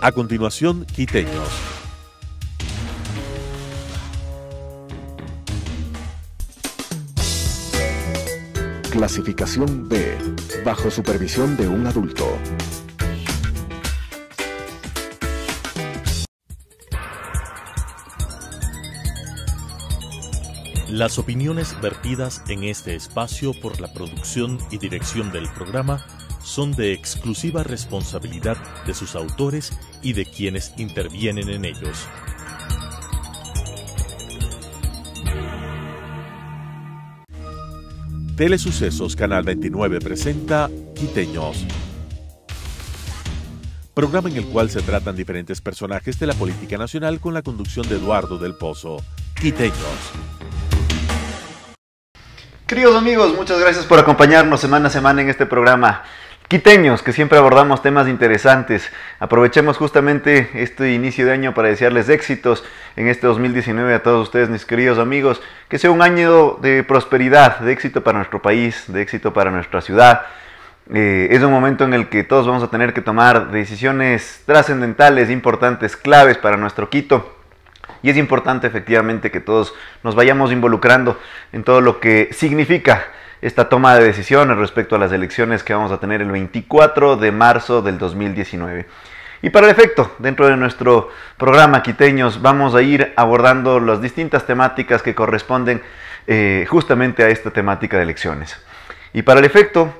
A continuación, Quiteños. Clasificación B, bajo supervisión de un adulto. Las opiniones vertidas en este espacio por la producción y dirección del programa son de exclusiva responsabilidad de sus autores y de quienes intervienen en ellos. Telesucesos Canal 29 presenta Quiteños, programa en el cual se tratan diferentes personajes de la política nacional con la conducción de Eduardo del Pozo. Quiteños. Queridos amigos, muchas gracias por acompañarnos semana a semana en este programa Quiteños, que siempre abordamos temas interesantes. Aprovechemos justamente este inicio de año para desearles éxitos en este 2019 a todos ustedes, mis queridos amigos. Que sea un año de prosperidad, de éxito para nuestro país, de éxito para nuestra ciudad. Es un momento en el que todos vamos a tener que tomar decisiones trascendentales, importantes, claves para nuestro Quito. Y es importante efectivamente que todos nos vayamos involucrando en todo lo que significa esta toma de decisiones respecto a las elecciones que vamos a tener el 24 de marzo del 2019. Y para el efecto, dentro de nuestro programa Quiteños, vamos a ir abordando las distintas temáticas que corresponden justamente a esta temática de elecciones. Y para el efecto,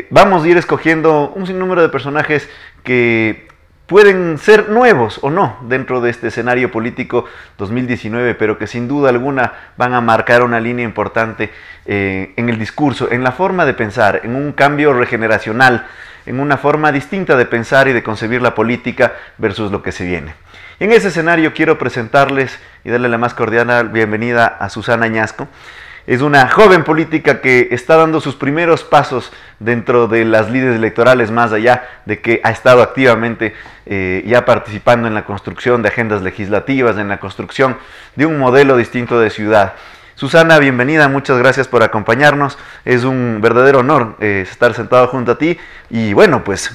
vamos a ir escogiendo un sinnúmero de personajes que pueden ser nuevos o no dentro de este escenario político 2019, pero que sin duda alguna van a marcar una línea importante en el discurso, en la forma de pensar, en un cambio regeneracional, en una forma distinta de pensar y de concebir la política versus lo que se viene. Y en ese escenario quiero presentarles y darle la más cordial bienvenida a Susana Añasco. Es una joven política que está dando sus primeros pasos dentro de las lides electorales, más allá de que ha estado activamente ya participando en la construcción de agendas legislativas, en la construcción de un modelo distinto de ciudad. Susana, bienvenida, muchas gracias por acompañarnos. Es un verdadero honor estar sentado junto a ti y bueno, pues,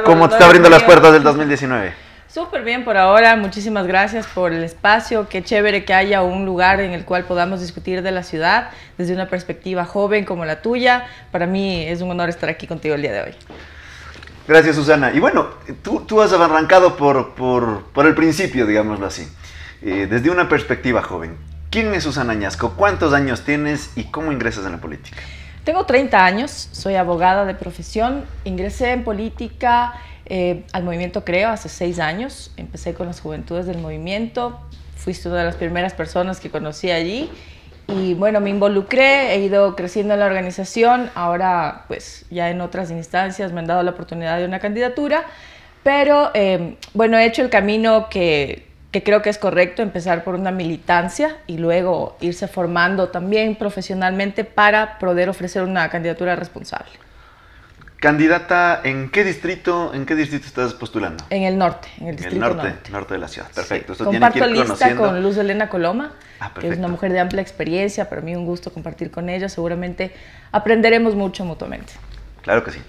¿cómo te está abriendo las puertas del 2019? Súper bien por ahora, muchísimas gracias por el espacio, qué chévere que haya un lugar en el cual podamos discutir de la ciudad desde una perspectiva joven como la tuya. Para mí es un honor estar aquí contigo el día de hoy. Gracias, Susana. Y bueno, tú has arrancado por el principio, digámoslo así, desde una perspectiva joven. ¿Quién es Susana Añasco? ¿Cuántos años tienes y cómo ingresas en la política? Tengo 30 años, soy abogada de profesión, ingresé en política al movimiento Creo hace 6 años, empecé con las juventudes del movimiento, fuiste una de las primeras personas que conocí allí y bueno, me involucré, he ido creciendo en la organización, ahora pues ya en otras instancias me han dado la oportunidad de una candidatura, pero bueno, he hecho el camino que creo que es correcto, empezar por una militancia y luego irse formando también profesionalmente para poder ofrecer una candidatura responsable. ¿Candidata en qué distrito estás postulando? En el norte, en el distrito norte de la ciudad. Perfecto. Sí. Comparto lista con Luz Helena Coloma, que es una mujer de amplia experiencia. Para mí un gusto compartir con ella. Seguramente aprenderemos mucho mutuamente. Claro que sí.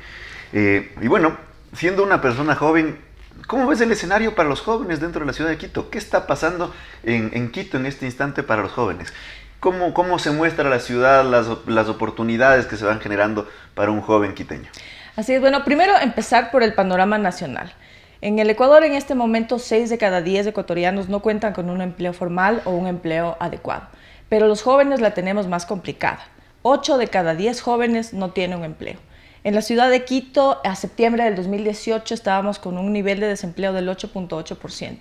Y bueno, siendo una persona joven, ¿cómo ves el escenario para los jóvenes dentro de la ciudad de Quito? ¿Qué está pasando en Quito en este instante para los jóvenes? ¿Cómo se muestra la ciudad, las oportunidades que se van generando para un joven quiteño? Así es, bueno, primero empezar por el panorama nacional. En el Ecuador en este momento 6 de cada 10 ecuatorianos no cuentan con un empleo formal o un empleo adecuado, pero los jóvenes la tenemos más complicada. 8 de cada 10 jóvenes no tienen un empleo. En la ciudad de Quito, a septiembre del 2018 estábamos con un nivel de desempleo del 8.8%.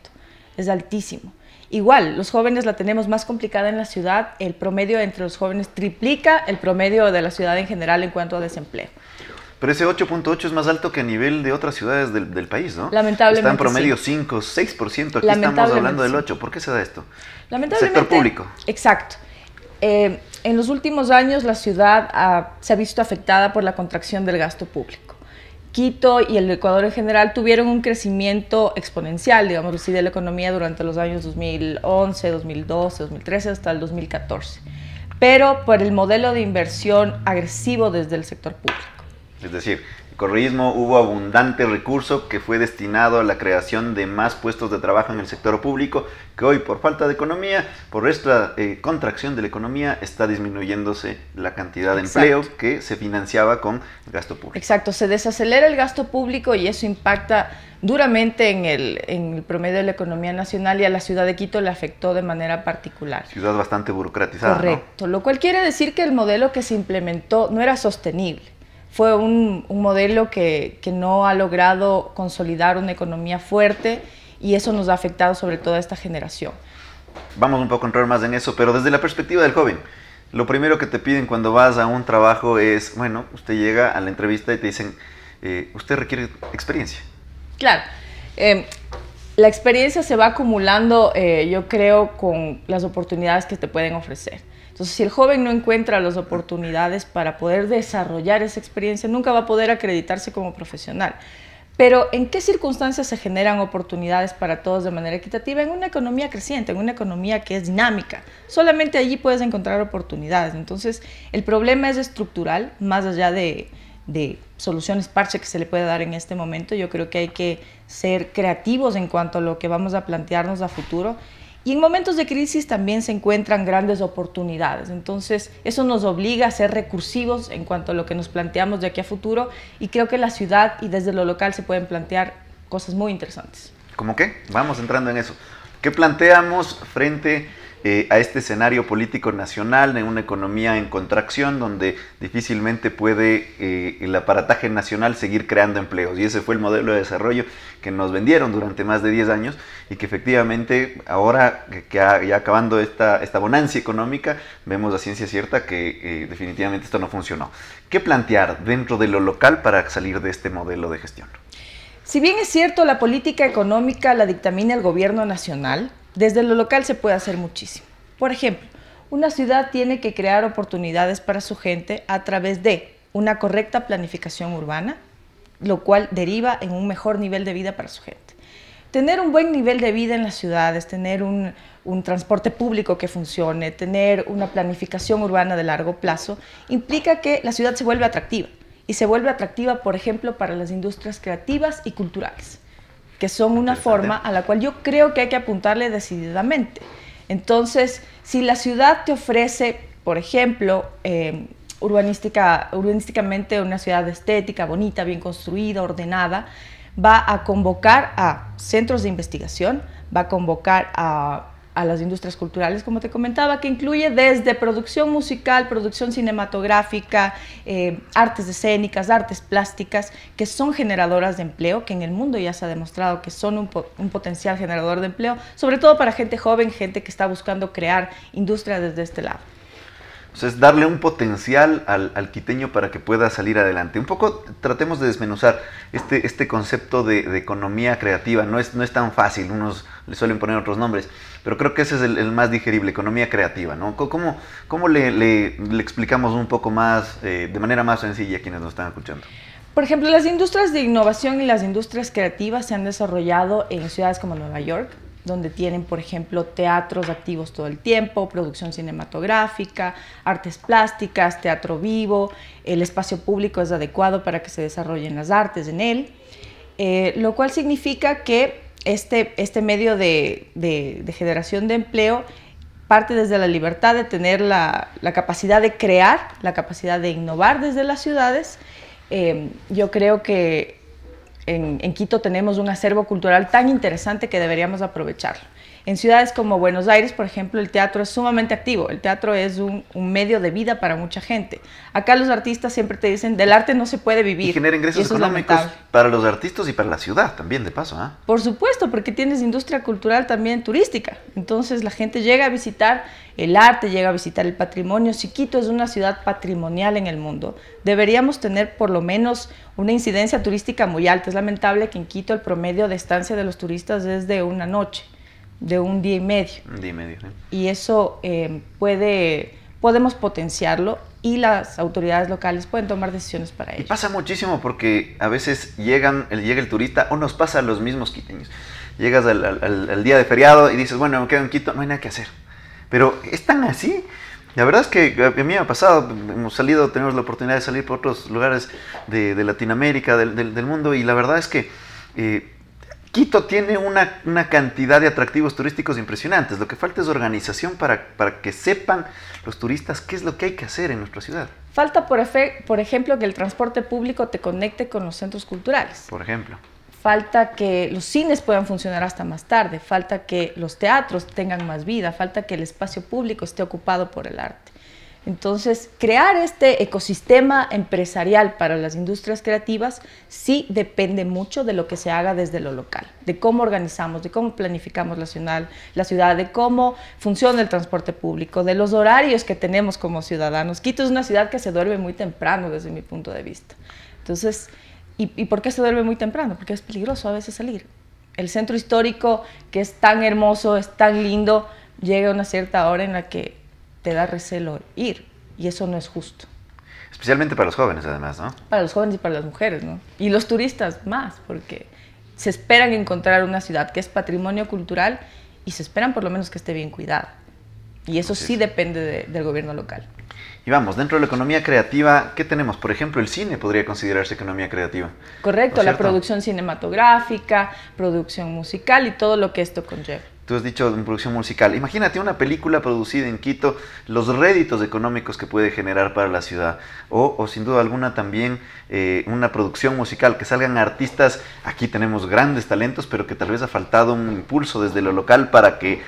Es altísimo. Igual, los jóvenes la tenemos más complicada en la ciudad. El promedio entre los jóvenes triplica el promedio de la ciudad en general en cuanto a desempleo. Pero ese 8.8 es más alto que a nivel de otras ciudades del país, ¿no? Lamentablemente está en promedio sí. 5, 6%. Aquí estamos hablando del 8%. ¿Por qué se da esto? Lamentablemente. Sector público. Exacto. En los últimos años la ciudad se ha visto afectada por la contracción del gasto público. Quito y el Ecuador en general tuvieron un crecimiento exponencial, digamos así, de la economía durante los años 2011, 2012, 2013 hasta el 2014. Pero por el modelo de inversión agresivo desde el sector público. Es decir, correísmo hubo abundante recurso que fue destinado a la creación de más puestos de trabajo en el sector público, que hoy por falta de economía, por esta contracción de la economía, está disminuyéndose la cantidad de empleo que se financiaba con el gasto público. Exacto, se desacelera el gasto público y eso impacta duramente en el promedio de la economía nacional, y a la ciudad de Quito le afectó de manera particular. Ciudad bastante burocratizada. Correcto, ¿no? Lo cual quiere decir que el modelo que se implementó no era sostenible. Fue un modelo que no ha logrado consolidar una economía fuerte, y eso nos ha afectado sobre todo a esta generación. Vamos un poco a entrar más en eso, pero desde la perspectiva del joven, lo primero que te piden cuando vas a un trabajo es, bueno, usted llega a la entrevista y te dicen, usted requiere experiencia. Claro, la experiencia se va acumulando, yo creo, con las oportunidades que te pueden ofrecer. Entonces, si el joven no encuentra las oportunidades para poder desarrollar esa experiencia, nunca va a poder acreditarse como profesional. Pero, ¿en qué circunstancias se generan oportunidades para todos de manera equitativa? En una economía creciente, en una economía que es dinámica. Solamente allí puedes encontrar oportunidades. Entonces, el problema es estructural, más allá de soluciones parche que se le puede dar en este momento. Yo creo que hay que ser creativos en cuanto a lo que vamos a plantearnos a futuro. Y en momentos de crisis también se encuentran grandes oportunidades. Entonces, eso nos obliga a ser recursivos en cuanto a lo que nos planteamos de aquí a futuro, y creo que la ciudad y desde lo local se pueden plantear cosas muy interesantes. ¿Cómo qué? Vamos entrando en eso. ¿Qué planteamos frente a este escenario político nacional, en una economía en contracción donde difícilmente puede el aparataje nacional seguir creando empleos? Y ese fue el modelo de desarrollo que nos vendieron durante más de 10 años y que efectivamente ahora que ya acabando esta bonanza económica, vemos a ciencia cierta que definitivamente esto no funcionó. ¿Qué plantear dentro de lo local para salir de este modelo de gestión? Si bien es cierto, la política económica la dictamina el gobierno nacional, desde lo local se puede hacer muchísimo. Por ejemplo, una ciudad tiene que crear oportunidades para su gente a través de una correcta planificación urbana, lo cual deriva en un mejor nivel de vida para su gente. Tener un buen nivel de vida en las ciudades, tener un transporte público que funcione, tener una planificación urbana de largo plazo, implica que la ciudad se vuelve atractiva. Y se vuelve atractiva, por ejemplo, para las industrias creativas y culturales, que son una forma a la cual yo creo que hay que apuntarle decididamente. Entonces, si la ciudad te ofrece, por ejemplo, urbanísticamente una ciudad estética, bonita, bien construida, ordenada, va a convocar a centros de investigación, va a convocar a las industrias culturales, como te comentaba, que incluye desde producción musical, producción cinematográfica, artes escénicas, artes plásticas, que son generadoras de empleo, que en el mundo ya se ha demostrado que son un potencial generador de empleo, sobre todo para gente joven, gente que está buscando crear industria desde este lado. Entonces, darle un potencial al quiteño para que pueda salir adelante. Un poco tratemos de desmenuzar este concepto de economía creativa. No es tan fácil, unos le suelen poner otros nombres, pero creo que ese es el más digerible, economía creativa, ¿no? ¿Cómo le explicamos un poco más, de manera más sencilla a quienes nos están escuchando? Por ejemplo, las industrias de innovación y las industrias creativas se han desarrollado en ciudades como Nueva York, donde tienen, por ejemplo, teatros activos todo el tiempo, producción cinematográfica, artes plásticas, teatro vivo, el espacio público es adecuado para que se desarrollen las artes en él, lo cual significa que este medio de generación de empleo parte desde la libertad de tener la capacidad de crear, la capacidad de innovar desde las ciudades. Yo creo que en Quito tenemos un acervo cultural tan interesante que deberíamos aprovecharlo. En ciudades como Buenos Aires, por ejemplo, el teatro es sumamente activo. El teatro es un medio de vida para mucha gente. Acá los artistas siempre te dicen, del arte no se puede vivir. Y genera ingresos económicos para los artistas y para la ciudad también, de paso, ¿eh? Por supuesto, porque tienes industria cultural también turística. Entonces la gente llega a visitar el arte, llega a visitar el patrimonio. Si Quito es una ciudad patrimonial en el mundo, deberíamos tener por lo menos una incidencia turística muy alta. Es lamentable que en Quito el promedio de estancia de los turistas es de una noche, de un día y medio. Un día y medio, ¿eh? Y eso podemos potenciarlo y las autoridades locales pueden tomar decisiones para ello. Y pasa muchísimo porque a veces llega el turista, o nos pasa a los mismos quiteños. Llegas al día de feriado y dices, bueno, me quedo en Quito, no hay nada que hacer. Pero es tan así La verdad es que a mí me ha pasado, tenemos la oportunidad de salir por otros lugares de Latinoamérica, del mundo, y la verdad es que Quito tiene una cantidad de atractivos turísticos impresionantes. Lo que falta es organización para que sepan los turistas qué es lo que hay que hacer en nuestra ciudad. Falta, por ejemplo, que el transporte público te conecte con los centros culturales. Por ejemplo. Falta que los cines puedan funcionar hasta más tarde, falta que los teatros tengan más vida, falta que el espacio público esté ocupado por el arte. Entonces, crear este ecosistema empresarial para las industrias creativas sí depende mucho de lo que se haga desde lo local, de cómo organizamos, de cómo planificamos la ciudad, de cómo funciona el transporte público, de los horarios que tenemos como ciudadanos. Quito es una ciudad que se duerme muy temprano desde mi punto de vista. Entonces, ¿y por qué se duerme muy temprano? Porque es peligroso a veces salir. El centro histórico, que es tan hermoso, es tan lindo, llega a una cierta hora en la que te da recelo ir, y eso no es justo. Especialmente para los jóvenes, además, ¿no? Para los jóvenes y para las mujeres, ¿no? Y los turistas más, porque se esperan encontrar una ciudad que es patrimonio cultural y se esperan por lo menos que esté bien cuidada. Y eso sí depende del gobierno local. Y vamos, dentro de la economía creativa, ¿qué tenemos? Por ejemplo, el cine podría considerarse economía creativa. Correcto, la producción cinematográfica, producción musical y todo lo que esto conlleva. Tú has dicho en producción musical. Imagínate una película producida en Quito, los réditos económicos que puede generar para la ciudad. O sin duda alguna también una producción musical, que salgan artistas. Aquí tenemos grandes talentos, pero que tal vez ha faltado un impulso desde lo local para que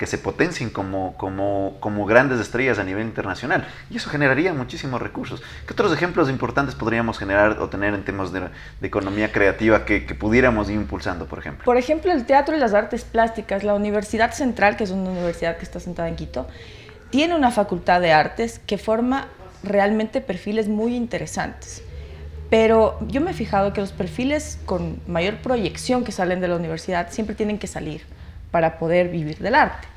se potencien como grandes estrellas a nivel internacional. Y eso generaría muchísimos recursos. ¿Qué otros ejemplos importantes podríamos generar o tener en temas de economía creativa que pudiéramos ir impulsando, por ejemplo? Por ejemplo, el teatro y las artes plásticas. La Universidad Central, que es una universidad que está sentada en Quito, tiene una facultad de artes que forma realmente perfiles muy interesantes. Pero yo me he fijado que los perfiles con mayor proyección que salen de la universidad siempre tienen que salir para poder vivir del arte.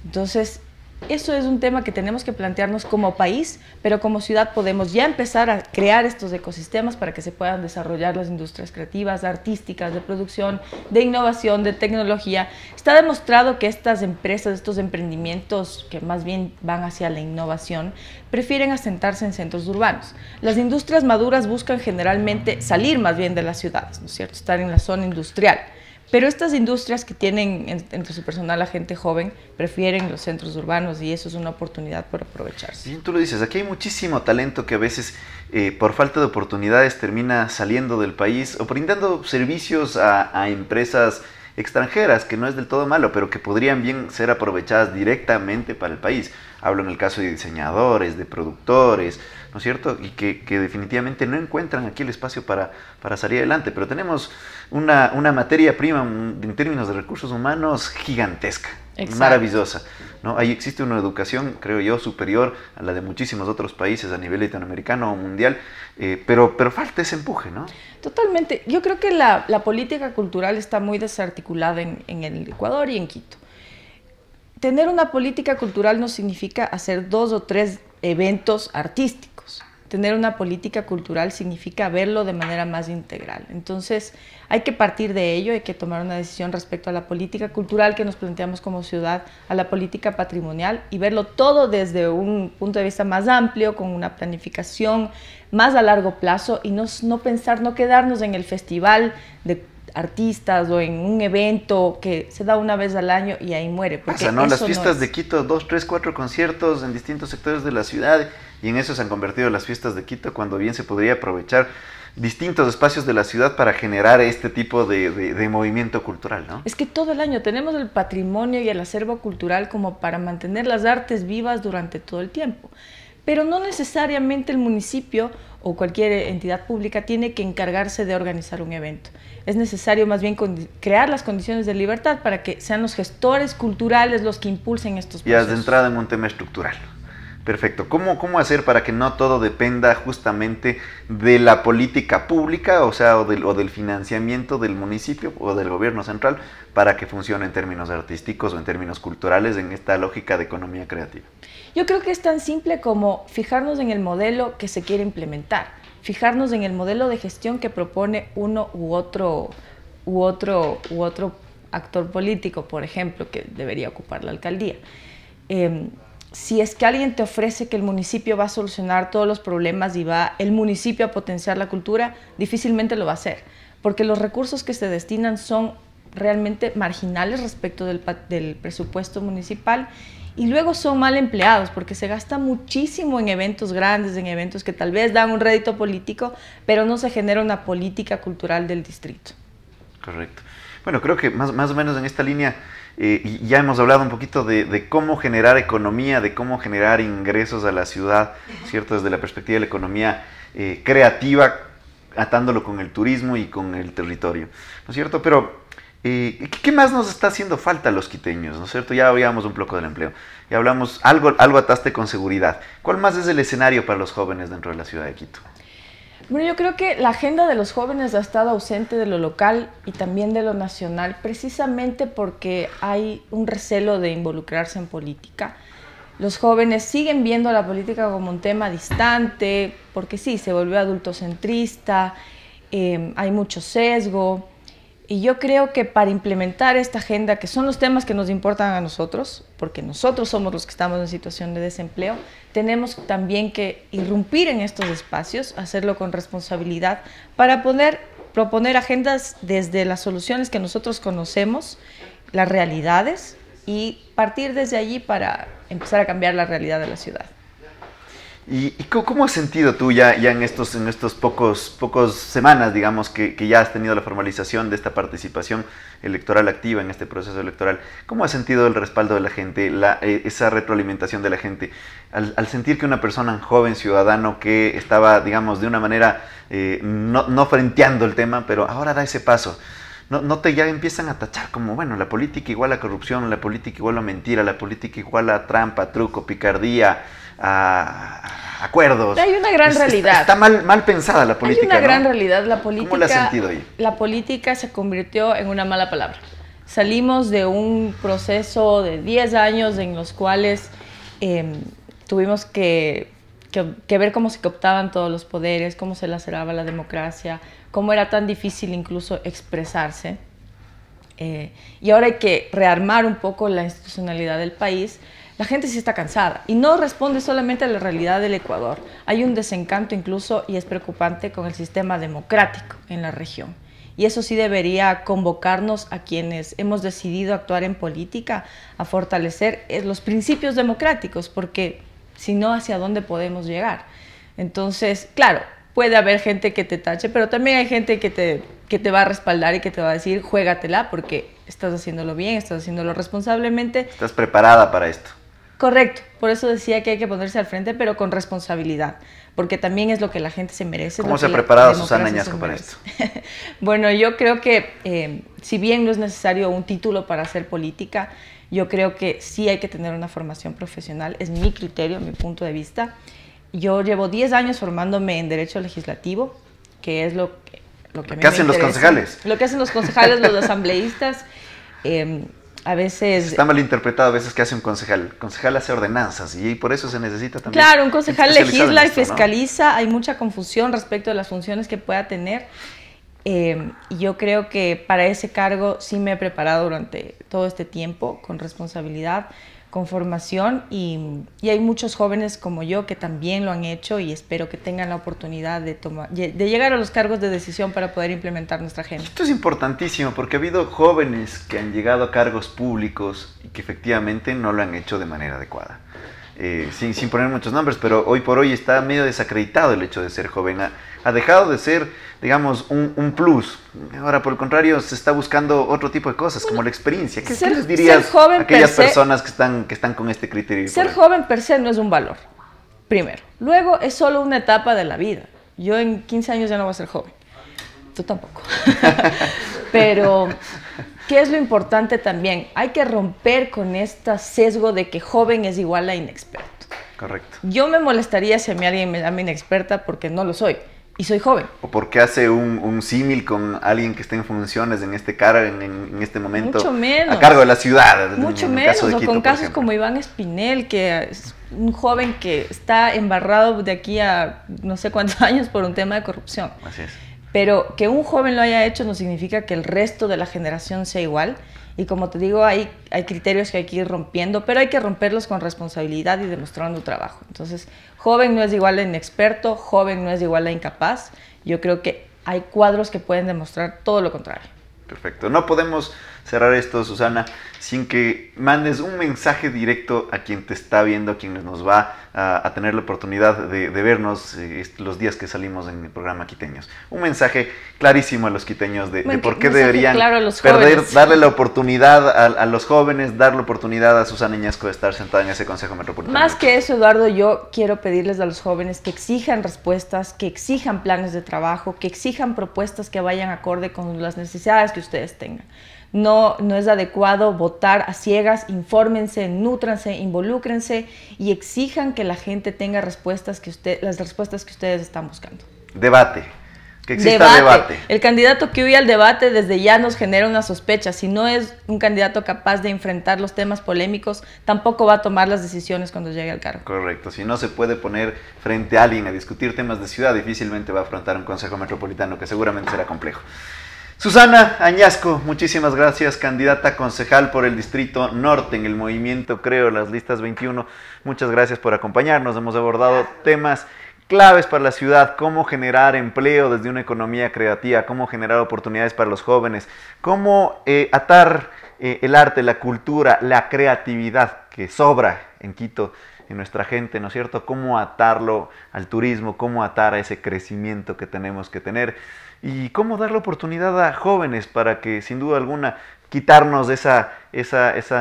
Entonces, eso es un tema que tenemos que plantearnos como país, pero como ciudad podemos ya empezar a crear estos ecosistemas para que se puedan desarrollar las industrias creativas, artísticas, de producción, de innovación, de tecnología. Está demostrado que estas empresas, estos emprendimientos que más bien van hacia la innovación, prefieren asentarse en centros urbanos. Las industrias maduras buscan generalmente salir más bien de las ciudades, ¿no es cierto? Estar en la zona industrial. Pero estas industrias que tienen entre su personal a gente joven prefieren los centros urbanos y eso es una oportunidad por aprovecharse. Sí, tú lo dices, aquí hay muchísimo talento que a veces por falta de oportunidades termina saliendo del país o brindando servicios a empresas extranjeras, que no es del todo malo, pero que podrían bien ser aprovechadas directamente para el país. Hablo en el caso de diseñadores, de productores, ¿no es cierto? Y que definitivamente no encuentran aquí el espacio para salir adelante. Pero tenemos una materia prima en términos de recursos humanos gigantesca, maravillosa, ¿no? Ahí existe una educación, creo yo, superior a la de muchísimos otros países a nivel latinoamericano o mundial, pero falta ese empuje, ¿no? Totalmente. Yo creo que la política cultural está muy desarticulada en el Ecuador y en Quito. Tener una política cultural no significa hacer 2 o 3 eventos artísticos. Tener una política cultural significa verlo de manera más integral. Entonces, hay que partir de ello, hay que tomar una decisión respecto a la política cultural que nos planteamos como ciudad, a la política patrimonial y verlo todo desde un punto de vista más amplio, con una planificación más a largo plazo y no quedarnos en el festival de artistas o en un evento que se da una vez al año y ahí muere. Pasa, ¿no? Las fiestas de Quito, 2, 3, 4 conciertos en distintos sectores de la ciudad y en eso se han convertido las fiestas de Quito, cuando bien se podría aprovechar distintos espacios de la ciudad para generar este tipo de movimiento cultural, ¿no? Es que todo el año tenemos el patrimonio y el acervo cultural como para mantener las artes vivas durante todo el tiempo. Pero no necesariamente el municipio o cualquier entidad pública tiene que encargarse de organizar un evento. Es necesario más bien crear las condiciones de libertad para que sean los gestores culturales los que impulsen estos procesos. Ya de entrada en un tema estructural. Perfecto. ¿Cómo hacer para que no todo dependa justamente de la política pública, o sea, o del financiamiento del municipio o del gobierno central, para que funcione en términos artísticos o en términos culturales en esta lógica de economía creativa? Yo creo que es tan simple como fijarnos en el modelo que se quiere implementar, fijarnos en el modelo de gestión que propone uno u otro actor político, por ejemplo, que debería ocupar la alcaldía. si es que alguien te ofrece que el municipio va a solucionar todos los problemas y va el municipio a potenciar la cultura, difícilmente lo va a hacer, porque los recursos que se destinan son realmente marginales respecto del presupuesto municipal y luego son mal empleados porque se gasta muchísimo en eventos grandes, en eventos que tal vez dan un rédito político, pero no se genera una política cultural del distrito. Correcto. Bueno, creo que más o menos en esta línea ya hemos hablado un poquito de cómo generar economía, de cómo generar ingresos a la ciudad, ¿cierto? Desde la perspectiva de la economía creativa, atándolo con el turismo y con el territorio, ¿no es cierto? Pero, ¿qué más nos está haciendo falta a los quiteños, ¿no es cierto? Ya hablábamos un poco del empleo, ya hablamos, algo ataste con seguridad. ¿Cuál más es el escenario para los jóvenes dentro de la ciudad de Quito? Bueno, yo creo que la agenda de los jóvenes ha estado ausente de lo local y también de lo nacional, precisamente porque hay un recelo de involucrarse en política. Los jóvenes siguen viendo a la política como un tema distante, porque sí, se volvió adultocentrista, hay mucho sesgo. Y yo creo que para implementar esta agenda, que son los temas que nos importan a nosotros, porque nosotros somos los que estamos en situación de desempleo, tenemos también que irrumpir en estos espacios, hacerlo con responsabilidad, para poder proponer agendas desde las soluciones que nosotros conocemos, las realidades, y partir desde allí para empezar a cambiar la realidad de la ciudad. ¿Y cómo has sentido tú ya en estos pocos semanas, digamos, que ya has tenido la formalización de esta participación electoral activa en este proceso electoral? ¿Cómo has sentido el respaldo de la gente, esa retroalimentación de la gente? Al sentir que una persona joven, ciudadano, que estaba, digamos, de una manera no frenteando el tema, pero ahora da ese paso. Ya empiezan a tachar como, bueno, la política igual a corrupción, la política igual a mentira, la política igual a trampa, truco, picardía, a acuerdos. Hay una gran realidad. Está mal pensada la política, Hay una gran ¿no? realidad. La política, ¿Cómo la has sentido ahí? La política se convirtió en una mala palabra. Salimos de un proceso de 10 años en los cuales tuvimos que ver cómo se cooptaban todos los poderes, cómo se laceraba la democracia, cómo era tan difícil incluso expresarse. Y ahora hay que rearmar un poco la institucionalidad del país. La gente sí está cansada y no responde solamente a la realidad del Ecuador. Hay un desencanto incluso, y es preocupante, con el sistema democrático en la región. Y eso sí debería convocarnos a quienes hemos decidido actuar en política a fortalecer los principios democráticos, porque si no, ¿hacia dónde podemos llegar? Entonces, claro, puede haber gente que te tache, pero también hay gente que te va a respaldar y que te va a decir, juégatela porque estás haciéndolo bien, estás haciéndolo responsablemente. Estás preparada para esto. Correcto, por eso decía que hay que ponerse al frente, pero con responsabilidad, porque también es lo que la gente se merece. ¿Cómo se ha preparado Susana Añasco para esto? Bueno, yo creo que si bien no es necesario un título para hacer política, yo creo que sí hay que tener una formación profesional, es mi criterio, mi punto de vista. Yo llevo 10 años formándome en Derecho Legislativo, que es lo que a mí me hacen los concejales. Lo que hacen los concejales, los asambleístas. A veces... Está malinterpretado a veces que hace un concejal. El concejal hace ordenanzas y por eso se necesita también... Claro, un concejal legisla y fiscaliza, ¿no? Hay mucha confusión respecto de las funciones que pueda tener. Y yo creo que para ese cargo sí me he preparado durante todo este tiempo, con responsabilidad, con formación, y hay muchos jóvenes como yo que también lo han hecho y espero que tengan la oportunidad de llegar a los cargos de decisión para poder implementar nuestra agenda. Esto es importantísimo porque ha habido jóvenes que han llegado a cargos públicos y que efectivamente no lo han hecho de manera adecuada. Sin poner muchos nombres, pero hoy por hoy está medio desacreditado el hecho de ser joven. Ha dejado de ser, digamos, un plus. Ahora, por el contrario, se está buscando otro tipo de cosas, como la experiencia. ¿Qué les dirías a aquellas personas que están con este criterio? Ser joven per se no es un valor, primero. Luego, es solo una etapa de la vida. Yo en 15 años ya no voy a ser joven. Tú tampoco. Pero... ¿qué es lo importante también? Hay que romper con este sesgo de que joven es igual a inexperto. Correcto. Yo me molestaría si a mí alguien me llama inexperta porque no lo soy y soy joven. O porque hace un símil con alguien que está en funciones en este cargo, en este momento. Mucho menos. A cargo de la ciudad. Mucho menos. O con casos como Iván Espinel, que es un joven que está embarrado de aquí a no sé cuántos años por un tema de corrupción. Así es. pero que un joven lo haya hecho no significa que el resto de la generación sea igual. Y como te digo, hay criterios que hay que ir rompiendo, pero hay que romperlos con responsabilidad y demostrando trabajo. Entonces, joven no es igual a inexperto, joven no es igual a incapaz. Yo creo que hay cuadros que pueden demostrar todo lo contrario. Perfecto. No podemos cerrar esto, Susana, sin que mandes un mensaje directo a quien te está viendo, a quien nos va a tener la oportunidad de vernos los días que salimos en el programa Quiteños. Un mensaje clarísimo a los quiteños de por qué deberían darle la oportunidad a los jóvenes, darle la oportunidad a Susana Iñasco de estar sentada en ese Consejo Metropolitano. Más que eso, Eduardo, yo quiero pedirles a los jóvenes que exijan respuestas, que exijan planes de trabajo, que exijan propuestas que vayan acorde con las necesidades que ustedes tengan. No es adecuado votar a ciegas, infórmense, nútranse, involúcrense y exijan que la gente tenga las respuestas que ustedes están buscando. Debate, que exista debate. El candidato que huye al debate desde ya nos genera una sospecha. Si no es un candidato capaz de enfrentar los temas polémicos, tampoco va a tomar las decisiones cuando llegue al cargo. Correcto, si no se puede poner frente a alguien a discutir temas de ciudad, difícilmente va a afrontar un Consejo Metropolitano que seguramente será complejo. Susana Añasco, muchísimas gracias, candidata concejal por el Distrito Norte en el movimiento Creo, las listas 21. Muchas gracias por acompañarnos. Hemos abordado temas claves para la ciudad, cómo generar empleo desde una economía creativa, cómo generar oportunidades para los jóvenes, cómo atar el arte, la cultura, la creatividad que sobra en Quito, en nuestra gente, ¿no es cierto? Cómo atarlo al turismo, cómo atar a ese crecimiento que tenemos que tener. Y cómo darle oportunidad a jóvenes para que, sin duda alguna, quitarnos esa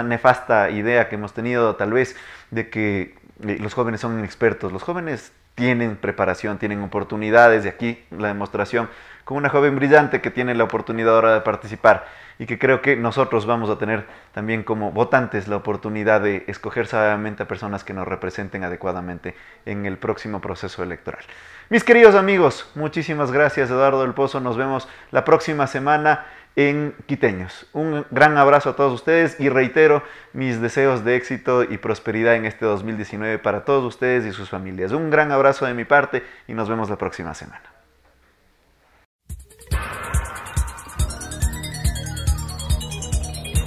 nefasta idea que hemos tenido tal vez de que los jóvenes son inexpertos. Los jóvenes tienen preparación, tienen oportunidades, y aquí la demostración con una joven brillante que tiene la oportunidad ahora de participar y que creo que nosotros vamos a tener también como votantes la oportunidad de escoger sabiamente a personas que nos representen adecuadamente en el próximo proceso electoral. Mis queridos amigos, muchísimas gracias, Eduardo del Pozo. Nos vemos la próxima semana en Quiteños. Un gran abrazo a todos ustedes y reitero mis deseos de éxito y prosperidad en este 2019 para todos ustedes y sus familias. Un gran abrazo de mi parte y nos vemos la próxima semana.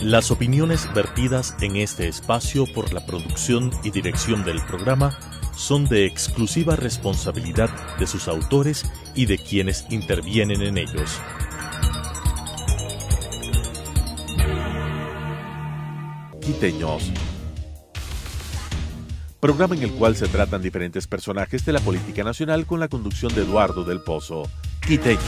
Las opiniones vertidas en este espacio por la producción y dirección del programa son de exclusiva responsabilidad de sus autores y de quienes intervienen en ellos. Quiteños. Programa en el cual se tratan diferentes personajes de la política nacional con la conducción de Eduardo del Pozo. Quiteños.